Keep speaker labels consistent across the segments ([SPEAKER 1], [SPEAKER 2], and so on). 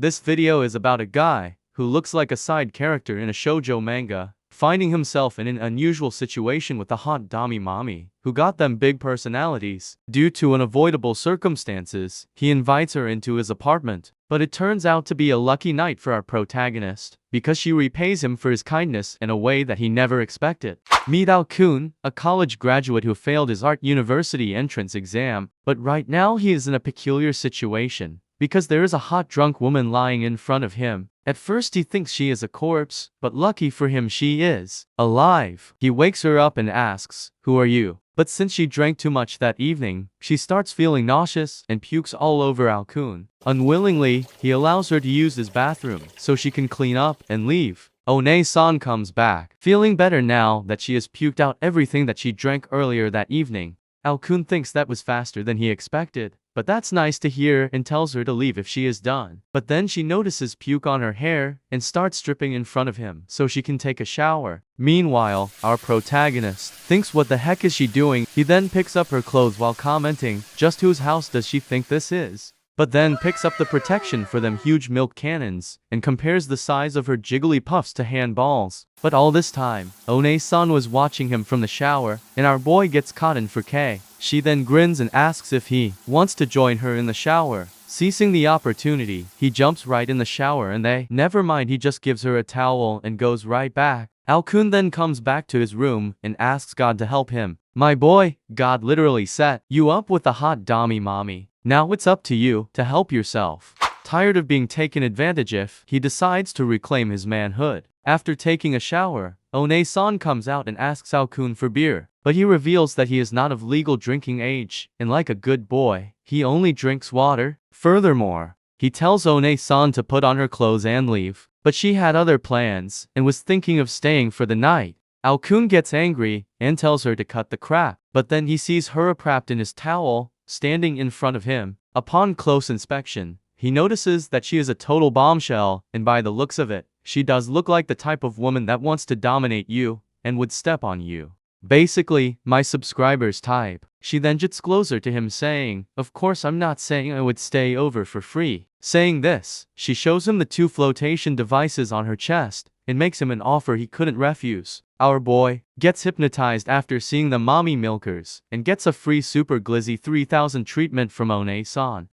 [SPEAKER 1] This video is about a guy who looks like a side character in a shoujo manga, finding himself in an unusual situation with a hot dami mommy who got them big personalities. Due to unavoidable circumstances, he invites her into his apartment, but it turns out to be a lucky night for our protagonist, because she repays him for his kindness in a way that he never expected. Meet Al-kun, a college graduate who failed his art university entrance exam, but right now he is in a peculiar situation, because there is a hot drunk woman lying in front of him. At first he thinks she is a corpse, but lucky for him she is alive. He wakes her up and asks, "Who are you?" But since she drank too much that evening, she starts feeling nauseous and pukes all over Al-kun. Unwillingly, he allows her to use his bathroom so she can clean up and leave. Onee-san comes back, feeling better now that she has puked out everything that she drank earlier that evening. Al-kun thinks that was faster than he expected, but that's nice to hear, and tells her to leave if she is done. But then she notices puke on her hair and starts stripping in front of him so she can take a shower. Meanwhile, our protagonist thinks, what the heck is she doing? He then picks up her clothes while commenting, just whose house does she think this is? But then picks up the protection for them huge milk cannons and compares the size of her jiggly puffs to handballs. But all this time, Onee-san was watching him from the shower, and our boy gets caught in 4K. She then grins and asks if he wants to join her in the shower. Seizing the opportunity, he jumps right in the shower and never mind, he just gives her a towel and goes right back. Al-kun then comes back to his room and asks God to help him. "My boy, God literally set you up with a hot dami mommy. Now it's up to you to help yourself." Tired of being taken advantage of, he decides to reclaim his manhood. After taking a shower, Onee-san comes out and asks Al-kun for beer, but he reveals that he is not of legal drinking age, and like a good boy, he only drinks water. Furthermore, he tells Onee-san to put on her clothes and leave, but she had other plans and was thinking of staying for the night. Al-kun gets angry and tells her to cut the crap, but then he sees her wrapped in his towel, standing in front of him. Upon close inspection, he notices that she is a total bombshell, and by the looks of it, she does look like the type of woman that wants to dominate you and would step on you. Basically, my subscriber's type. She then gets closer to him saying, "Of course I'm not saying I would stay over for free." Saying this, she shows him the 2 flotation devices on her chest and makes him an offer he couldn't refuse. Our boy gets hypnotized after seeing the mommy milkers and gets a free Super Glizzy 3000 treatment from Onee-san.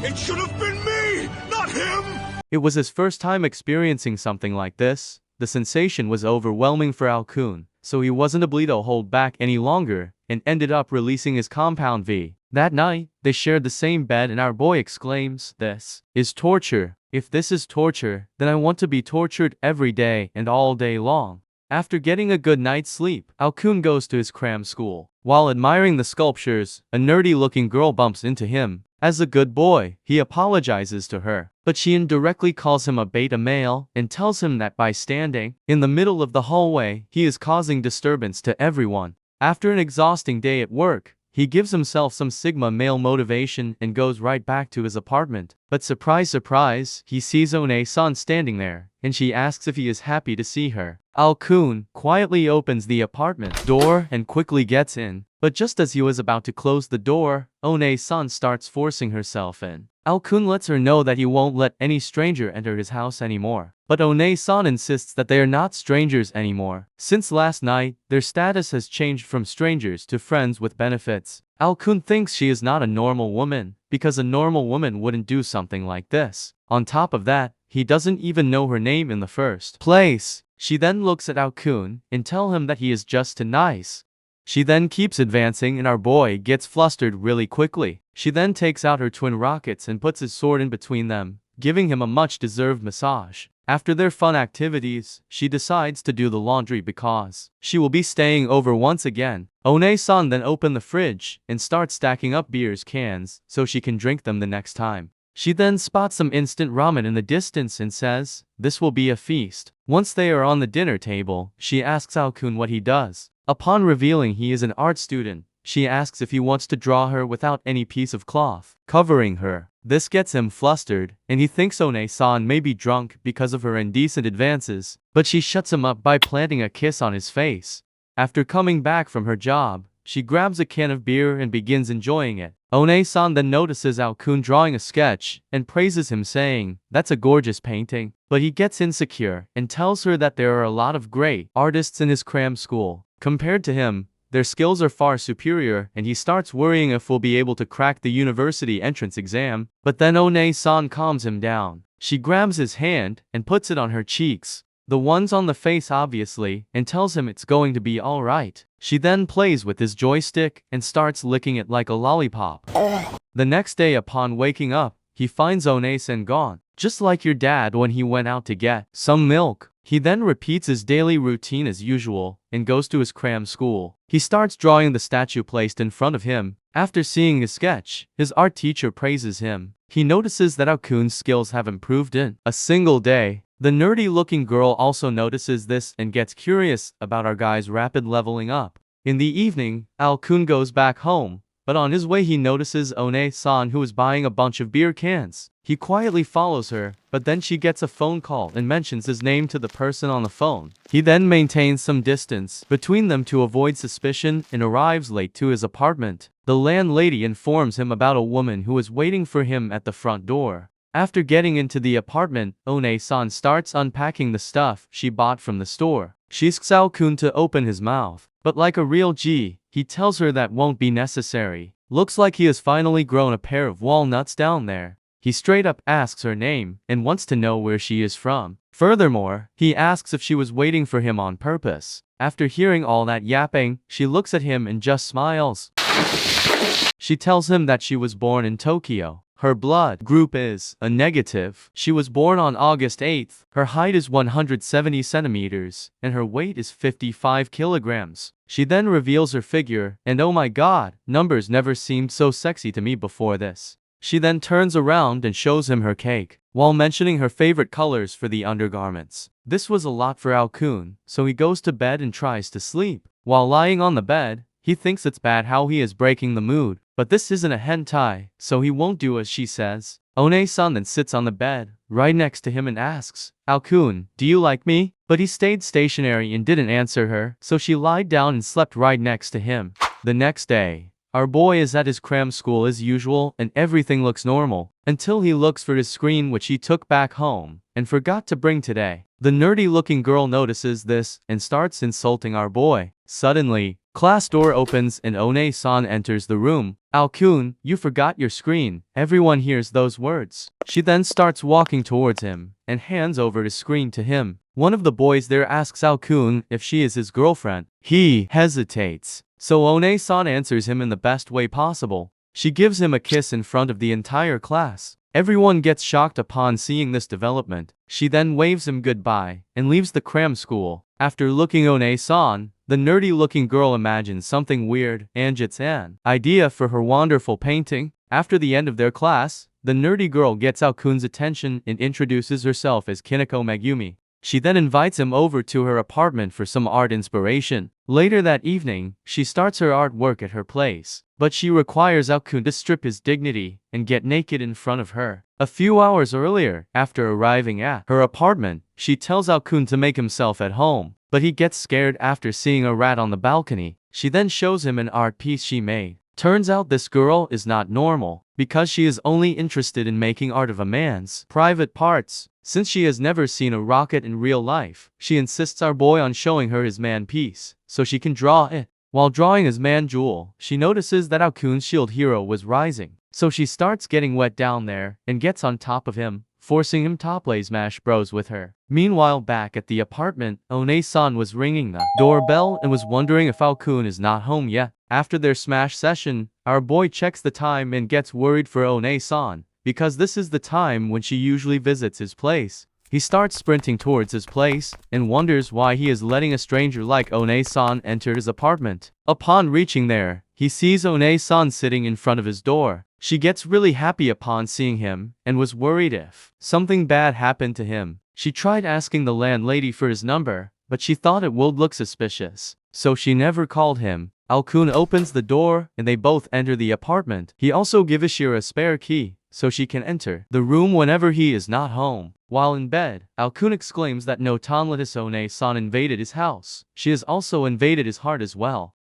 [SPEAKER 2] It should have been me, not him!
[SPEAKER 1] It was his first time experiencing something like this. The sensation was overwhelming for Al-kun, so he wasn't able to hold back any longer and ended up releasing his compound V. That night, they shared the same bed and our boy exclaims, "This is torture. If this is torture, then I want to be tortured every day and all day long." After getting a good night's sleep, Al-kun goes to his cram school. While admiring the sculptures, a nerdy-looking girl bumps into him. As a good boy, he apologizes to her, but she indirectly calls him a beta male and tells him that by standing in the middle of the hallway, he is causing disturbance to everyone. After an exhausting day at work, he gives himself some sigma male motivation and goes right back to his apartment. But surprise surprise, he sees Onee-san standing there, and she asks if he is happy to see her. Al-kun quietly opens the apartment door and quickly gets in, but just as he was about to close the door, Onee-san starts forcing herself in. Al-kun lets her know that he won't let any stranger enter his house anymore, but Onee-san insists that they are not strangers anymore. Since last night, their status has changed from strangers to friends with benefits. Al-kun thinks she is not a normal woman, because a normal woman wouldn't do something like this. On top of that, he doesn't even know her name in the first place. She then looks at Al-kun and tells him that he is just too nice. She then keeps advancing and our boy gets flustered really quickly. She then takes out her twin rockets and puts his sword in between them, giving him a much-deserved massage. After their fun activities, she decides to do the laundry because she will be staying over once again. Onee-san then opens the fridge and starts stacking up beer's cans so she can drink them the next time. She then spots some instant ramen in the distance and says, "This will be a feast." Once they are on the dinner table, she asks Al-kun what he does. Upon revealing he is an art student, she asks if he wants to draw her without any piece of cloth covering her. This gets him flustered, and he thinks Onee-san may be drunk because of her indecent advances, but she shuts him up by planting a kiss on his face. After coming back from her job, She grabs a can of beer and begins enjoying it. Onee-san then notices Ao-kun drawing a sketch and praises him, saying, "That's a gorgeous painting." But he gets insecure and tells her that there are a lot of great artists in his cram school. Compared to him, their skills are far superior, and he starts worrying if we'll be able to crack the university entrance exam. But then Onee-san calms him down. She grabs his hand and puts it on her cheeks, the ones on the face obviously, and tells him it's going to be alright. She then plays with his joystick and starts licking it like a lollipop. The next day upon waking up, he finds Onee-san gone, just like your dad when he went out to get some milk. He then repeats his daily routine as usual and goes to his cram school. He starts drawing the statue placed in front of him. After seeing his sketch, his art teacher praises him. He notices that Ao-kun's skills have improved in a single day. The nerdy-looking girl also notices this and gets curious about our guy's rapid leveling up. In the evening, Ao-kun goes back home, but on his way he notices Onee-san, who is buying a bunch of beer cans. He quietly follows her, but then she gets a phone call and mentions his name to the person on the phone. He then maintains some distance between them to avoid suspicion and arrives late to his apartment. The landlady informs him about a woman who is waiting for him at the front door. After getting into the apartment, Onee-san starts unpacking the stuff she bought from the store. She asks Ao-kun to open his mouth, but like a real G, he tells her that won't be necessary. Looks like he has finally grown a pair of walnuts down there. He straight up asks her name and wants to know where she is from. Furthermore, he asks if she was waiting for him on purpose. After hearing all that yapping, she looks at him and just smiles. She tells him that she was born in Tokyo. Her blood group is a negative. She was born on August 8th. Her height is 170 centimeters, and her weight is 55 kilograms. She then reveals her figure, and oh my god, numbers never seemed so sexy to me before this. She then turns around and shows him her cake, while mentioning her favorite colors for the undergarments. This was a lot for Ao-kun, so he goes to bed and tries to sleep. While lying on the bed, he thinks it's bad how he is breaking the mood. But this isn't a hentai, so he won't do as she says. Onee-san then sits on the bed, right next to him and asks, "Ao-kun, do you like me?" But he stayed stationary and didn't answer her, so she lied down and slept right next to him. The next day, our boy is at his cram school as usual and everything looks normal, until he looks for his screen which he took back home and forgot to bring today. The nerdy-looking girl notices this and starts insulting our boy. Suddenly, class door opens and Onee-san enters the room. "Ao-kun, you forgot your screen." Everyone hears those words. She then starts walking towards him and hands over his screen to him. One of the boys there asks Ao-kun if she is his girlfriend. He hesitates, so Onee-san answers him in the best way possible. She gives him a kiss in front of the entire class. Everyone gets shocked upon seeing this development. She then waves him goodbye and leaves the cram school. After looking Onee-san, the nerdy-looking girl imagines something weird and gets an idea for her wonderful painting. After the end of their class, the nerdy girl gets Ao-kun's attention and introduces herself as Kineko Megumi. She then invites him over to her apartment for some art inspiration. Later that evening, she starts her artwork at her place, but she requires Ao-kun to strip his dignity and get naked in front of her. A few hours earlier, after arriving at her apartment, she tells Ao-kun to make himself at home, but he gets scared after seeing a rat on the balcony. She then shows him an art piece she made. Turns out this girl is not normal, because she is only interested in making art of a man's private parts. Since she has never seen a rocket in real life, she insists our boy on showing her his man piece, so she can draw it. While drawing his man jewel, she notices that Ao-kun's shield hero was rising, so she starts getting wet down there, and gets on top of him, forcing him to play Smash Bros with her. Meanwhile back at the apartment, Onee-san was ringing the doorbell and was wondering if Ao-kun is not home yet. After their Smash session, our boy checks the time and gets worried for Onee-san, because this is the time when she usually visits his place. He starts sprinting towards his place, and wonders why he is letting a stranger like Onee-san enter his apartment. Upon reaching there, he sees Onee-san sitting in front of his door. She gets really happy upon seeing him, and was worried if something bad happened to him. She tried asking the landlady for his number, but she thought it would look suspicious, so she never called him. Ao-kun opens the door, and they both enter the apartment. He also gives her a spare key, so she can enter the room whenever he is not home. While in bed, Ao-kun exclaims that no Tonlatus Onee-san invaded his house. She has also invaded his heart as well.